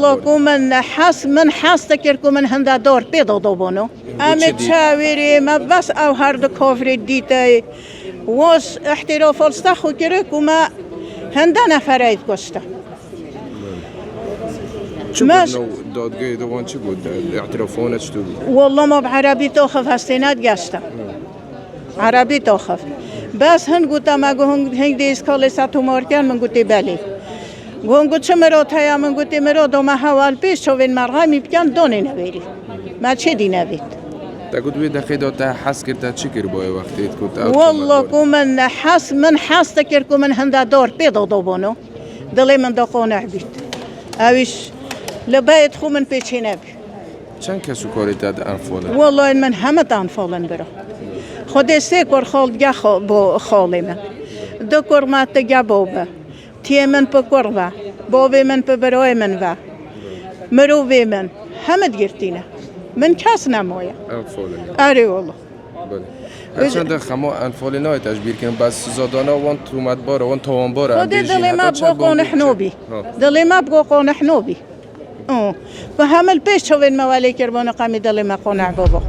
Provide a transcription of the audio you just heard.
والله کو من حس تکر کو من هنده دار پیدا دوبانو اما چاویری ما بس او هر دو کافر دیده واس احتراف الستا خو کره کو ما هنده نفرید کشته چه بود دادگاه دوان چه بود اعترافانه چطور بود؟ والله ما بعربی تاخف هستینات گشته عربی تاخف بس هن گوتا ما گو هنگ دیس کالی ساتو مارکن من گوتی بله گو چه مرا تایا من گوتی مرا دو ما حوال پیش چوین مرغا می بکن دونه نویری ما چه دی نوید تا گوت بی دقیقه تا حس کرد چی کر بای وقتی کت والله کو من حس تکر کو من هنده دار پیدا دوبانو دلی من دا قانع بید اویش لبایت خو من پیچی نبی چند کسو کاری داد انفاله؟ والله این من همه انفالن برا خود سه کار خال گه خالی من دو کار مات گه بابا تی من پا کار و بابی من پا برای من و مروی من همه گرتینه من کس نمایه انفاله اره والله بله هرچند خما انفاله نای تجبیر کنم بس زادانه وان تومت باره وان توان باره خود دلی ما بگو قانح نوبی دلی ما بگو قانح نوبی و همه پیش چوین موالی کربان قمی دلی ما قانع بابا